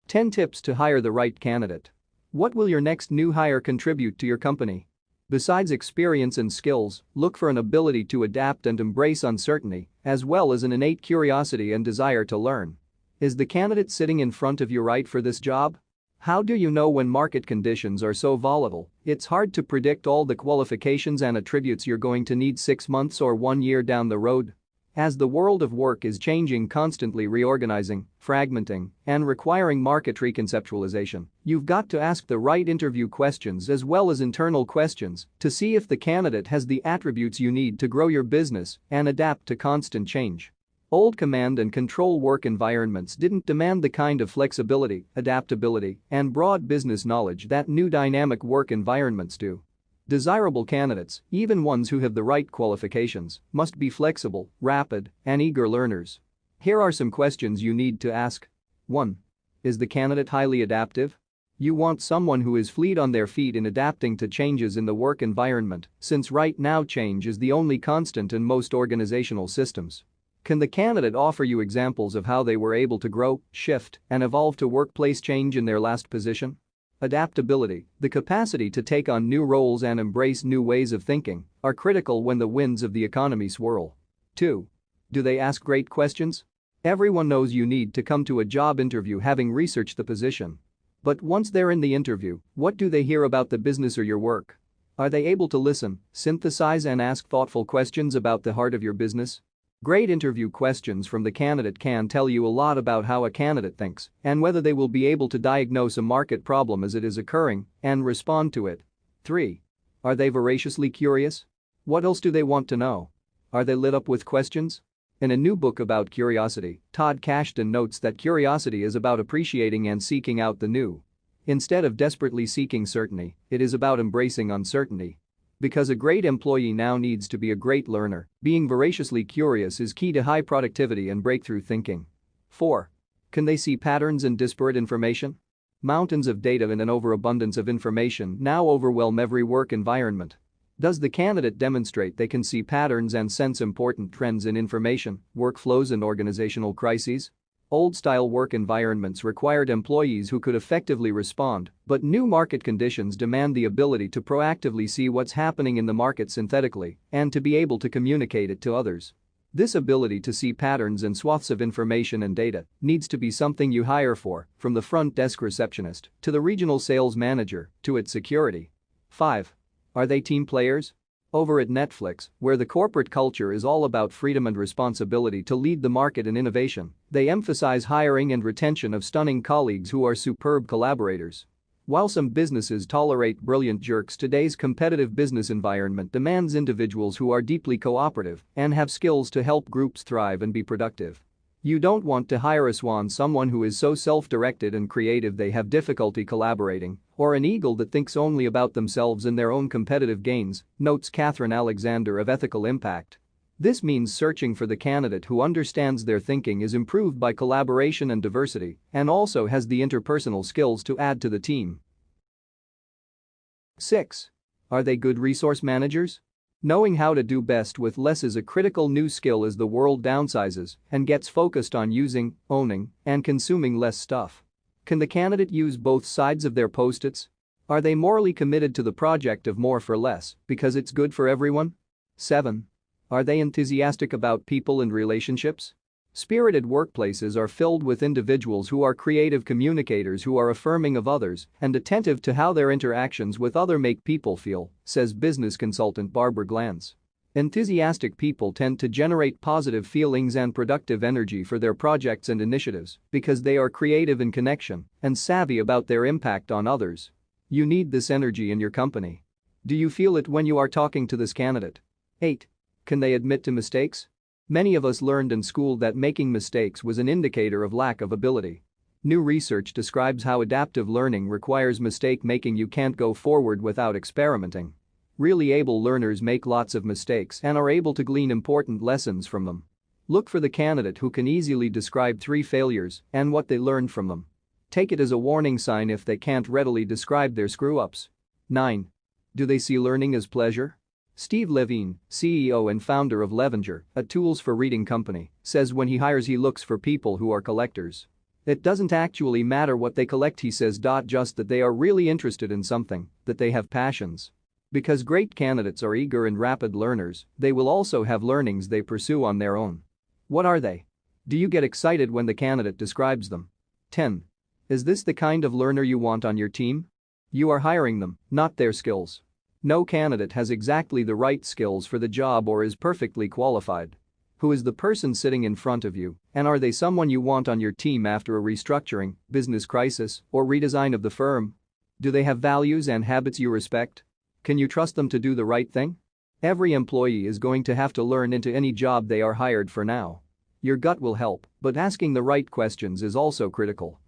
10 tips to hire the right candidate. What will your next new hire contribute to your company? Besides experience and skills, look for an ability to adapt and embrace uncertainty, as well as an innate curiosity and desire to learn. Is the candidate sitting in front of you right for this job? How do you know when market conditions are so volatile, it's hard to predict all the qualifications and attributes you're going to need 6 months or 1 year down the road? As the world of work is changing, constantly reorganizing, fragmenting, and requiring market reconceptualization, you've got to ask the right interview questions as well as internal questions to see if the candidate has the attributes you need to grow your business and adapt to constant change. Old command and control work environments didn't demand the kind of flexibility, adaptability, and broad business knowledge that new dynamic work environments do. Desirable candidates, even ones who have the right qualifications, must be flexible, rapid, and eager learners. Here are some questions you need to ask. 1. Is the candidate highly adaptive? You want someone who is fleet on their feet in adapting to changes in the work environment, since right now change is the only constant in most organizational systems. Can the candidate offer you examples of how they were able to grow, shift, and evolve to workplace change in their last position? Adaptability, the capacity to take on new roles and embrace new ways of thinking, are critical when the winds of the economy swirl. 2. Do they ask great questions? Everyone knows you need to come to a job interview having researched the position. But once they're in the interview, what do they hear about the business or your work? Are they able to listen, synthesize, and ask thoughtful questions about the heart of your business? Great interview questions from the candidate can tell you a lot about how a candidate thinks and whether they will be able to diagnose a market problem as it is occurring and respond to it. 3. Are they voraciously curious? What else do they want to know? Are they lit up with questions? In a new book about curiosity, Todd Kashdan notes that curiosity is about appreciating and seeking out the new. Instead of desperately seeking certainty, it is about embracing uncertainty. Because a great employee now needs to be a great learner, being voraciously curious is key to high productivity and breakthrough thinking. 4. Can they see patterns in disparate information? Mountains of data and an overabundance of information now overwhelm every work environment. Does the candidate demonstrate they can see patterns and sense important trends in information, workflows, and organizational crises? Old-style work environments required employees who could effectively respond, but new market conditions demand the ability to proactively see what's happening in the market synthetically and to be able to communicate it to others. This ability to see patterns and swaths of information and data needs to be something you hire for, from the front desk receptionist to the regional sales manager to its security. 5. Are they team players? Over at Netflix, where the corporate culture is all about freedom and responsibility to lead the market in innovation, they emphasize hiring and retention of stunning colleagues who are superb collaborators. While some businesses tolerate brilliant jerks, today's competitive business environment demands individuals who are deeply cooperative and have skills to help groups thrive and be productive. You don't want to hire a swan, someone who is so self-directed and creative they have difficulty collaborating, or an eagle that thinks only about themselves and their own competitive gains, notes Catherine Alexander of Ethical Impact. This means searching for the candidate who understands their thinking is improved by collaboration and diversity and also has the interpersonal skills to add to the team. 6. Are they good resource managers? Knowing how to do best with less is a critical new skill as the world downsizes and gets focused on using, owning, and consuming less stuff. Can the candidate use both sides of their post-its? Are they morally committed to the project of more for less because it's good for everyone? 7. Are they enthusiastic about people and relationships? Spirited workplaces are filled with individuals who are creative communicators who are affirming of others and attentive to how their interactions with others make people feel, says business consultant Barbara Glantz. Enthusiastic people tend to generate positive feelings and productive energy for their projects and initiatives because they are creative in connection and savvy about their impact on others. You need this energy in your company. Do you feel it when you are talking to this candidate? 8. Can they admit to mistakes? Many of us learned in school that making mistakes was an indicator of lack of ability. New research describes how adaptive learning requires mistake making. You can't go forward without experimenting. Really able learners make lots of mistakes and are able to glean important lessons from them. Look for the candidate who can easily describe 3 failures and what they learned from them. Take it as a warning sign if they can't readily describe their screw-ups. 9. Do they see learning as pleasure? Steve Levine, CEO and founder of Levenger, a tools for reading company, says when he hires he looks for people who are collectors. It doesn't actually matter what they collect, he says. Just that they are really interested in something, that they have passions. Because great candidates are eager and rapid learners, they will also have learnings they pursue on their own. What are they? Do you get excited when the candidate describes them? 10. Is this the kind of learner you want on your team? You are hiring them, not their skills. No candidate has exactly the right skills for the job or is perfectly qualified. Who is the person sitting in front of you, and are they someone you want on your team after a restructuring, business crisis, or redesign of the firm? Do they have values and habits you respect? Can you trust them to do the right thing? Every employee is going to have to learn into any job they are hired for now. Your gut will help, but asking the right questions is also critical.